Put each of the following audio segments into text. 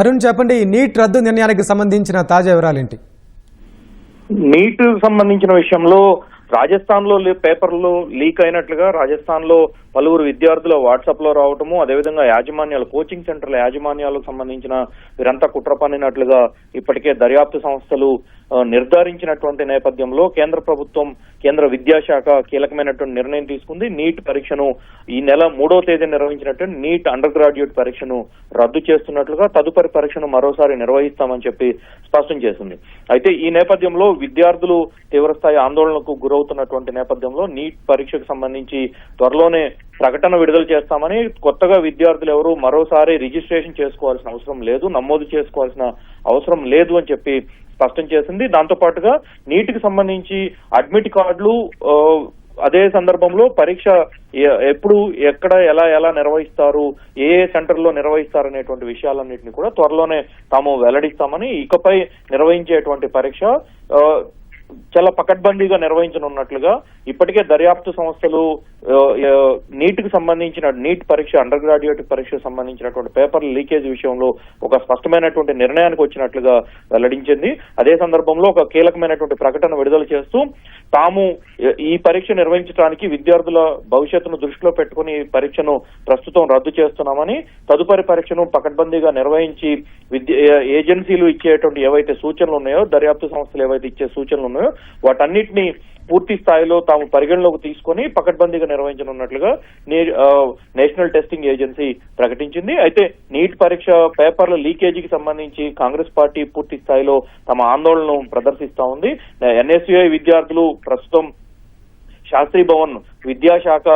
అరుణ్ చెప్పండి, నీట్ రద్దు నిర్ణయానికి సంబంధించిన తాజా వివరాలేంటి? నీట్ సంబంధించిన విషయంలో రాజస్థాన్ లో పేపర్లు లీక్ అయినట్లుగా రాజస్థాన్ లో పలువురు విద్యార్థుల వాట్సాప్ లో రావటము, అదేవిధంగా యాజమాన్యాలు, కోచింగ్ సెంటర్ల యాజమాన్యాలకు సంబంధించిన వీరంతా కుట్ర పన్నినట్లుగా ఇప్పటికే దర్యాప్తు సంస్థలు నిర్ధారించినటువంటి నేపథ్యంలో కేంద్ర ప్రభుత్వం, కేంద్ర విద్యాశాఖ కీలకమైనటువంటి నిర్ణయం తీసుకుంది. నీట్ పరీక్షను ఈ నెల 3వ తేదీ నిర్వహించినటువంటి నీట్ అండర్ గ్రాడ్యుయేట్ పరీక్షను రద్దు చేస్తున్నట్లుగా, తదుపరి పరీక్షను మరోసారి నిర్వహిస్తామని చెప్పి స్పష్టం చేసింది. అయితే ఈ నేపథ్యంలో విద్యార్థులు తీవ్రస్థాయి ఆందోళనకు గురవుతున్నటువంటి నేపథ్యంలో నీట్ పరీక్షకు సంబంధించి త్వరలోనే ప్రకటన విడుదల చేస్తామని, కొత్తగా విద్యార్థులు ఎవరు మరోసారి రిజిస్ట్రేషన్ చేసుకోవాల్సిన అవసరం లేదు, నమోదు చేసుకోవాల్సిన అవసరం లేదు అని చెప్పి స్పష్టం చేసింది. దాంతో పాటుగా నీటికి సంబంధించి అడ్మిట్ కార్డులు, అదే సందర్భంలో పరీక్ష ఎప్పుడు, ఎక్కడ, ఎలా నిర్వహిస్తారు, ఏ సెంటర్ లో నిర్వహిస్తారు అనేటువంటి విషయాలన్నింటినీ కూడా త్వరలోనే తాము వెల్లడిస్తామని, ఇకపై నిర్వహించేటువంటి పరీక్ష చాలా పకడ్బందీగా నిర్వహించనున్నట్లుగా ఇప్పటికే దర్యాప్తు సంస్థలు నీట్కి సంబంధించిన నీట్ పరీక్ష, అండర్ గ్రాడ్యుయేట్ పరీక్షకు సంబంధించినటువంటి పేపర్ లీకేజ్ విషయంలో ఒక స్పష్టమైనటువంటి నిర్ణయానికి వచ్చినట్లుగా వెల్లడించింది. అదే సందర్భంలో ఒక కీలకమైనటువంటి ప్రకటన విడుదల చేస్తూ తాము ఈ పరీక్ష నిర్వహించడానికి విద్యార్థుల భవిష్యత్తును దృష్టిలో పెట్టుకుని ఈ పరీక్షను ప్రస్తుతం రద్దు చేస్తున్నామని, తదుపరి పరీక్షను పకడ్బందీగా నిర్వహించి ఏజెన్సీలు ఇచ్చేటువంటి ఏవైతే సూచనలు ఉన్నాయో, దర్యాప్తు సంస్థలు ఏవైతే ఇచ్చే సూచనలు ఉన్నాయో వాటన్నిటిని పూర్తి స్థాయిలో తాము పరిగణలోకి తీసుకుని పకడ్బందీగా నిర్వహించనున్నట్లుగా నేషనల్ టెస్టింగ్ ఏజెన్సీ ప్రకటించింది. అయితే నీట్ పరీక్ష పేపర్ల లీకేజీకి సంబంధించి కాంగ్రెస్ పార్టీ పూర్తి స్థాయిలో తమ ఆందోళనను ప్రదర్శిస్తా ఉంది. ఎన్ఎస్యుఐ విద్యార్థులు ప్రస్తుతం శాస్త్రీ భవన్, విద్యాశాఖ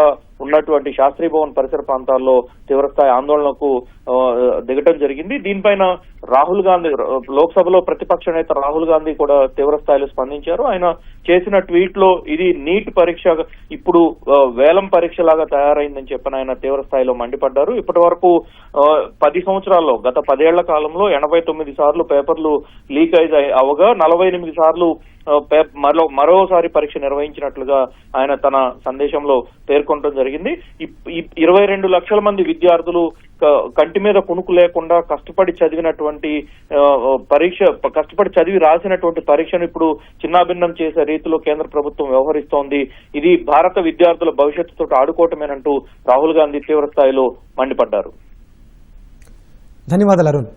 ఉన్నటువంటి శాస్త్రీ భవన్ పరిసర ప్రాంతాల్లో తీవ్రస్థాయి ఆందోళనకు దిగటం జరిగింది. దీనిపైన రాహుల్ గాంధీ, లోక్సభలో ప్రతిపక్ష నేత రాహుల్ గాంధీ కూడా తీవ్రస్థాయిలో స్పందించారు. ఆయన చేసిన ట్వీట్ లో ఇది నీట్ పరీక్ష ఇప్పుడు వేలం పరీక్ష లాగా తయారైందని చెప్పిన ఆయన తీవ్రస్థాయిలో మండిపడ్డారు. ఇప్పటి వరకు 10 సంవత్సరాల్లో, గత 10 ఏళ్ల కాలంలో 89 సార్లు పేపర్లు లీక్ అవగా 48 సార్లు మరోసారి పరీక్ష నిర్వహించినట్లుగా ఆయన తన సందేశంలో పేర్కొనడం జరిగింది. 22 లక్షల మంది విద్యార్థులు కంటి మీద కునుకు లేకుండా కష్టపడి చదివినటువంటి పరీక్ష, కష్టపడి చదివి రాసినటువంటి పరీక్షను ఇప్పుడు చిన్నాభిన్నం చేసే రీతిలో కేంద్ర ప్రభుత్వం వ్యవహరిస్తోంది. ఇది భారత విద్యార్థుల భవిష్యత్తుతో ఆడుకోవటమేనంటూ రాహుల్ గాంధీ తీవ్ర స్థాయిలో మండిపడ్డారు. ధన్యవాదాలు అరుణ్.